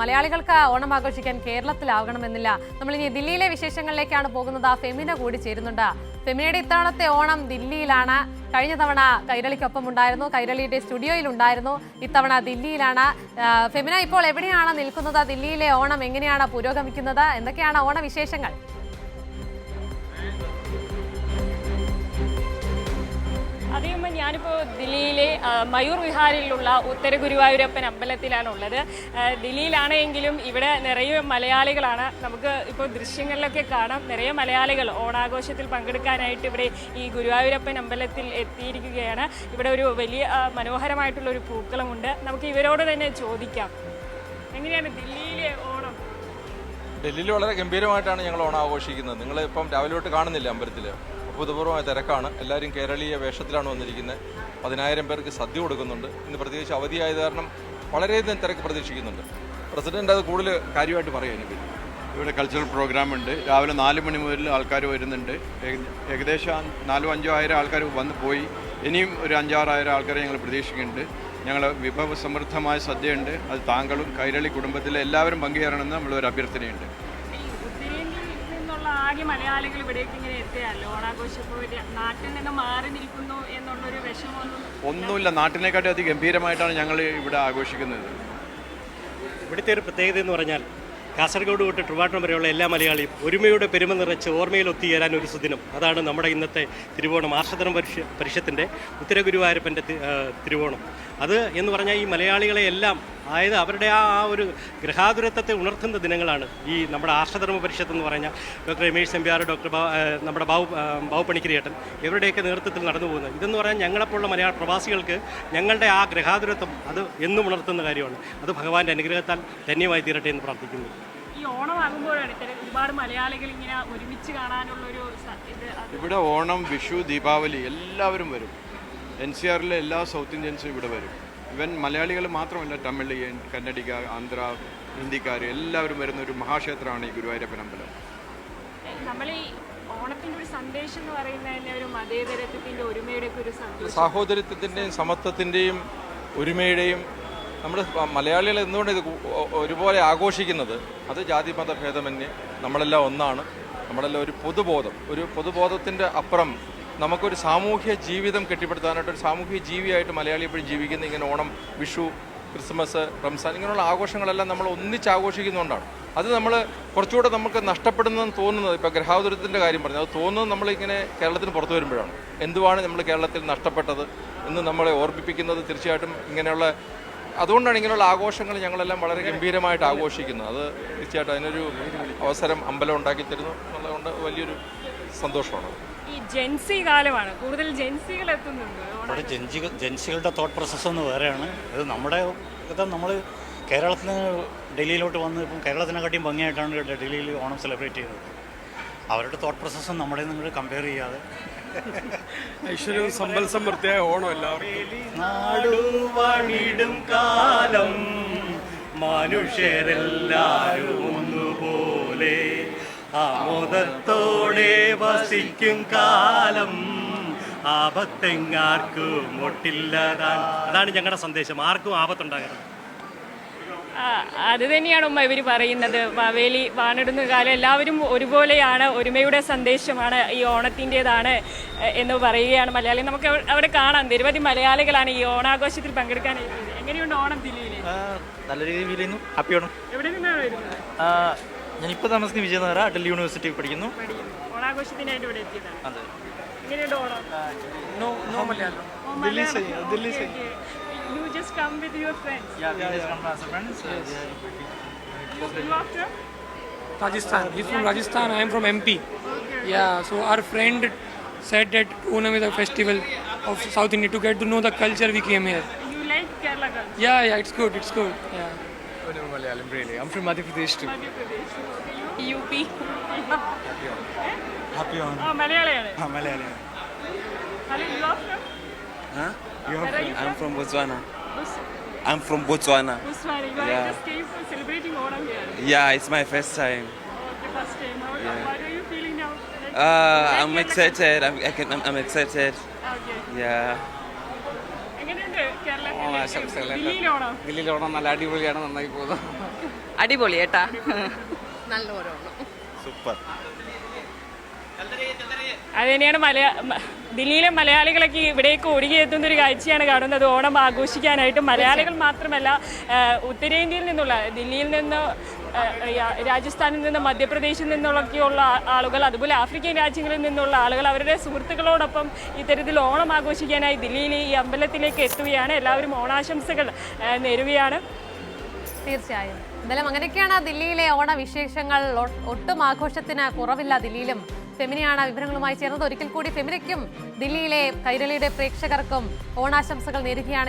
മലയാളികൾക്ക് ഓണം ആഘോഷിക്കാൻ കേരളത്തിലാകണമെന്നില്ല. നമ്മളിനി ദില്ലിയിലെ വിശേഷങ്ങളിലേക്കാണ് പോകുന്നത്. ഫെമിന കൂടി ചേരുന്നുണ്ട്. ഫെമിനയുടെ ഇത്തവണത്തെ ഓണം ദില്ലിയിലാണ്. കഴിഞ്ഞ തവണ കൈരളിക്കൊപ്പം ഉണ്ടായിരുന്നു, കൈരളിയുടെ സ്റ്റുഡിയോയിൽ ഉണ്ടായിരുന്നു. ഇത്തവണ ദില്ലിയിലാണ്. ഫെമിന ഇപ്പോൾ എവിടെയാണ് നിൽക്കുന്നത്? ദില്ലിയിലെ ഓണം എങ്ങനെയാണ് പുരോഗമിക്കുന്നത്? എന്തൊക്കെയാണ് ഓണവിശേഷങ്ങൾ? അതേപോലെ ഞാനിപ്പോൾ ദില്ലിയിലെ മയൂർ വിഹാറിലുള്ള ഉത്തര ഗുരുവായൂരപ്പൻ അമ്പലത്തിലാണുള്ളത്. ദില്ലിയിലാണെങ്കിലും ഇവിടെ നിറയെ മലയാളികളാണ്. നമുക്ക് ഇപ്പോൾ ദൃശ്യങ്ങളിലൊക്കെ കാണാം, നിറയെ മലയാളികൾ ഓണാഘോഷത്തിൽ പങ്കെടുക്കാനായിട്ട് ഇവിടെ ഈ ഗുരുവായൂരപ്പൻ അമ്പലത്തിൽ എത്തിയിരിക്കുകയാണ്. ഇവിടെ ഒരു വലിയ മനോഹരമായിട്ടുള്ളൊരു പൂക്കളമുണ്ട്. നമുക്ക് ഇവരോട് തന്നെ ചോദിക്കാം, എങ്ങനെയാണ് ദില്ലിയിലെ ഓണം? ഡൽഹിയിൽ വളരെ ഗംഭീരമായിട്ടാണ് ഞങ്ങൾ ഓണം ആഘോഷിക്കുന്നത്. നിങ്ങൾ ഇപ്പം രാവിലെ തൊട്ട് കാണുന്നില്ല, അമ്പലത്തിൽ അഭൂതപൂർവമായ തിരക്കാണ്. എല്ലാവരും കേരളീയ വേഷത്തിലാണ് വന്നിരിക്കുന്നത്. 10,000 പേർക്ക് സദ്യ കൊടുക്കുന്നുണ്ട്. ഇന്ന് പ്രത്യേകിച്ച് അവധിയായത് കാരണം വളരെയധികം തിരക്ക് പ്രതീക്ഷിക്കുന്നുണ്ട്. പ്രസിഡന്റ് അത് കൂടുതൽ കാര്യമായിട്ട് പറയാം. എനിക്ക് ഇവിടെ കൾച്ചറൽ പ്രോഗ്രാം ഉണ്ട്. രാവിലെ 4 മണി മുതൽ ആൾക്കാർ വരുന്നുണ്ട്. ഏകദേശം 4,000-5,000 ആൾക്കാർ വന്ന് പോയി. ഇനിയും ഒരു 5,000-6,000 ആൾക്കാരെ ഞങ്ങൾ പ്രതീക്ഷിക്കുന്നുണ്ട്. ഞങ്ങൾ വിഭവസമൃദ്ധമായ സദ്യയുണ്ട്. അത് താങ്കളും കൈരളി കുടുംബത്തിലെ എല്ലാവരും പങ്കുചേരണമെന്ന് നമ്മളൊരു അഭ്യർത്ഥനയുണ്ട്. ആകെ മലയാളികൾ ഇവിടേക്ക് ഇങ്ങനെ എത്തിയല്ലോ ഓണാഘോഷപ്പോൾ നാട്ടിൽ നിന്ന് മാറി നിൽക്കുന്നു എന്നുള്ളൊരു ഒന്നുമില്ല. നാട്ടിനെക്കാട്ടി അതിഗംഭീരമായിട്ടാണ് ഞങ്ങൾ ഇവിടെ ആഘോഷിക്കുന്നത്. ഇവിടുത്തെ ഒരു പ്രത്യേകത എന്ന് പറഞ്ഞാൽ കാസർഗോഡ് തൊട്ട് ട്രിവാൻഡ്രം വരെയുള്ള എല്ലാ മലയാളിയും ഒരുമയുടെ പെരുമ നിറച്ച് ഓർമ്മയിൽ ഒത്തുചേരാൻ ഒരു സുദിനം. അതാണ് നമ്മുടെ ഇന്നത്തെ തിരുവോണം. ആർഷധർമ്മ പരിഷത്തിൻ്റെ ഉത്തര ഗുരുവായൂരപ്പൻ്റെ തിരുവോണം. അത് എന്ന് പറഞ്ഞാൽ ഈ മലയാളികളെ എല്ലാം, അതായത് അവരുടെ ആ ഒരു ഗ്രഹാതുരത്വത്തെ ഉണർത്തുന്ന ദിനങ്ങളാണ് ഈ നമ്മുടെ ആർഷധർമ്മ പരിഷത്ത് എന്ന് പറഞ്ഞാൽ ഡോക്ടർ രമേശ് സെമ്പ്യാർ, നമ്മുടെ ബാബു പണിക്കരിയേട്ടൻ ഇവരുടെയൊക്കെ നേതൃത്വത്തിൽ നടന്നു പോകുന്നത്. ഇതെന്ന് പറഞ്ഞാൽ ഞങ്ങളെപ്പോലുള്ള മലയാള പ്രവാസികൾക്ക് ഞങ്ങളുടെ ആ ഗ്രഹാതുരത്വം അത് എന്നും ഉണർത്തുന്ന കാര്യമാണ്. അത് ഭഗവാന്റെ അനുഗ്രഹത്താൽ ധന്യമായി തീരട്ടെ എന്ന് പ്രാർത്ഥിക്കുന്നു. ഈ ഓണമാകുമ്പോഴാണ് ഒരുപാട് മലയാളികൾ ഇങ്ങനെ ഒരുമിച്ച് കാണാനുള്ളൊരു ഇവിടെ ഓണം, വിഷു, ദീപാവലി എല്ലാവരും വരും. NCRലെ എല്ലാ സൗത്ത് ഇന്ത്യൻസും ഇവിടെ വരും. ഇവൻ മലയാളികൾ മാത്രമല്ല, തമിഴ്, കന്നഡിക, ആന്ധ്ര, ഹിന്ദിക്കാർ എല്ലാവരും വരുന്ന ഒരു മഹാക്ഷേത്രമാണ് ഈ ഗുരുവായൂരപ്പൻ അമ്പലം. നമ്മൾ ഈ ഓണത്തിൻ്റെ ഒരു സന്ദേശം എന്ന് പറയുന്നത് തന്നെ ഒരു മതേതരത്വത്തിൻ്റെ ഒരുമയുടെ ഒരു സന്ദേശം, സാഹോദര്യത്തിൻ്റെയും സമത്വത്തിൻ്റെയും ഒരുമയുടെയും നമ്മൾ മലയാളികൾ എന്തുകൊണ്ട് ഇത് ഒരുപോലെ ആഘോഷിക്കുന്നത്? അത് ജാതി മത ഭേദമന്യേ നമ്മളെല്ലാം ഒന്നാണ്. നമ്മളെല്ലാം ഒരു പൊതുബോധത്തിൻ്റെ അപ്പുറം നമുക്കൊരു സാമൂഹ്യ ജീവിതം കെട്ടിപ്പടുത്താനായിട്ട് ഒരു സാമൂഹ്യ ജീവിയായിട്ട് മലയാളി എപ്പോഴും ജീവിക്കുന്ന ഇങ്ങനെ ഓണം, വിഷു, ക്രിസ്മസ്, റംസാൻ ഇങ്ങനെയുള്ള ആഘോഷങ്ങളെല്ലാം നമ്മൾ ഒന്നിച്ച് ആഘോഷിക്കുന്നതുകൊണ്ടാണ്. അത് നമ്മൾ കുറച്ചുകൂടെ നമുക്ക് നഷ്ടപ്പെടുന്നതെന്ന് തോന്നുന്നത്, ഇപ്പോൾ ഗ്രഹാതുരത്തിൻ്റെ കാര്യം പറഞ്ഞു, അത് തോന്നുന്നത് നമ്മളിങ്ങനെ കേരളത്തിന് പുറത്തു വരുമ്പോഴാണ്. എന്തുവാണ് നമ്മൾ കേരളത്തിൽ നഷ്ടപ്പെട്ടത് എന്ന് നമ്മളെ ഓർമ്മിപ്പിക്കുന്നത് തീർച്ചയായിട്ടും ഇങ്ങനെയുള്ള, അതുകൊണ്ടാണ് ഇങ്ങനെയുള്ള ആഘോഷങ്ങൾ ഞങ്ങളെല്ലാം വളരെ ഗംഭീരമായിട്ട് ആഘോഷിക്കുന്നത്. അത് തീർച്ചയായിട്ടും അതിനൊരു അവസരം അമ്പലം ഉണ്ടാക്കി തരുന്നു എന്നുള്ളതുകൊണ്ട് വലിയൊരു സന്തോഷമാണ്. ഈ ജെൻസി കാലമാണ്, കൂടുതൽ ജെൻസികൾ എത്തുന്നുണ്ട്. ജെൻസികളുടെ തോട്ട് പ്രോസസ്സ് ഒന്ന് വേറെയാണ്. ഇത് നമ്മുടെ നമ്മൾ കേരളത്തിൽ നിന്ന് ഡൽഹിയിലോട്ട് വന്ന് ഇപ്പം കേരളത്തിനെക്കാട്ടിയും ഭംഗിയായിട്ടാണ് ഡൽഹിയിൽ ഓണം സെലിബ്രേറ്റ് ചെയ്യുന്നത്. അവരുടെ തോട്ട് പ്രോസസ്സും നമ്മുടെ നിങ്ങൾ കമ്പയർ ചെയ്യാതെ ഐശ്വര്യവും സമ്പൽ സമൃദ്ധിയായ ഓണം എല്ലാവർക്കും. നാടുവാണിടും കാലം മനുഷ്യരെല്ലാരും ഒന്നുപോലെ ആമോദത്തോടെ വസിക്കും കാലം ആപത്തെങ്ങാർക്കും ഒട്ടില്ലതാണ്. അതാണ് ഞങ്ങളുടെ സന്ദേശം. ആർക്കും ആപത്തുണ്ടാകരുത്. അത് തന്നെയാണ് ഉമ്മ ഇവർ പറയുന്നത്. മാവേലി വാണിടുന്ന കാലം എല്ലാവരും ഒരുപോലെയാണ്, ഒരുമയുടെ സന്ദേശമാണ് ഈ ഓണത്തിൻ്റെതാണ് എന്ന് പറയുകയാണ് മലയാളി. നമുക്ക് അവിടെ കാണാം നിരവധി മലയാളികളാണ് ഈ ഓണാഘോഷത്തിൽ പങ്കെടുക്കാൻ എത്തിയത്. എങ്ങനെയുണ്ട് ഓണം ദില്ലിയിൽ? നല്ല രീതിയിൽ ഫീൽ ചെയ്യുന്നു. ഹാപ്പി ഓണം. എവിടെ നിന്നാണ് വരുന്നത്? ഞാനിപ്പോൾ താമസിക്കുന്ന വിജയനഗര ഡൽഹി യൂണിവേഴ്സിറ്റി പഠിക്കുന്നു. ഓണാഘോഷത്തിനായിട്ട് ഇവിടെ എത്തിയതാണ്. അതെ. എങ്ങനെയുണ്ട് Onam? You just come with your friends? Yeah, we just come as friends. Yes. You after? Rajasthan. He's from Rajasthan. I am from MP. Okay. Yeah, so our friend said that Onam is a festival of South India. To get to know the culture, we came here. You like Kerala culture? Yeah, it's good. It's good. Yeah. Malayalam, really. I'm from Madhya Pradesh too. Madhya Pradesh. Okay, you? UP. Happy Onam. മലയാളിയാണ്. മലയാളിയാണ്. Hello, you are from? Huh? I'm from Botswana. I'm from Botswana. Botswana. You Yeah. just came for celebrating Onam here. Yeah, it's my first time. Okay, first time. Yeah. What are you feeling now? I'm excited. I'm excited. Okay. Yeah. എങ്ങനെയുണ്ട് കേരളത്തിൽ? ഓണാശംസകൾ. ദില്ലിയിലാണോ? ദില്ലിയിൽ ഓണം നല്ല അടിപൊളിയാണ്, നന്നായി പോകുന്നു. അടിപൊളി ഏട്ടാ. നല്ലൊരു സൂപ്പർ. അത് തന്നെയാണ് ദില്ലിയിലെ മലയാളികളൊക്കെ ഇവിടേക്ക് ഒഴുകിയെത്തുന്ന ഒരു കാഴ്ചയാണ് കാണുന്നത്. ഓണം ആഘോഷിക്കാനായിട്ട് മലയാളികൾ മാത്രമല്ല, ഉത്തരേന്ത്യയിൽ നിന്നുള്ള, ദില്ലിയിൽ നിന്ന്, രാജസ്ഥാനിൽ നിന്ന്, മധ്യപ്രദേശിൽ നിന്നുള്ളൊക്കെയുള്ള ആളുകൾ, അതുപോലെ ആഫ്രിക്കൻ രാജ്യങ്ങളിൽ നിന്നുള്ള ആളുകൾ അവരുടെ സുഹൃത്തുക്കളോടൊപ്പം ഇത്തരത്തിൽ ഓണം ആഘോഷിക്കാനായി ദില്ലിയിലെ ഈ അമ്പലത്തിലേക്ക് എത്തുകയാണ്. എല്ലാവരും ഓണാശംസകൾ നേരുകയാണ്. തീർച്ചയായും. എന്തായാലും അങ്ങനെയൊക്കെയാണ് ദില്ലിയിലെ ഓണവിശേഷങ്ങൾ. ഒട്ടും ആഘോഷത്തിന് കുറവില്ല ദില്ലിയിലും. ഫെമിനയാണ് വിവരങ്ങളുമായി ചേർന്നത്. ഒരിക്കൽ കൂടി ഫെമിനയ്ക്കും ദില്ലിയിലെ കൈരളിയുടെ പ്രേക്ഷകർക്കും ഓണാശംസകൾ നേരുകയാണ്.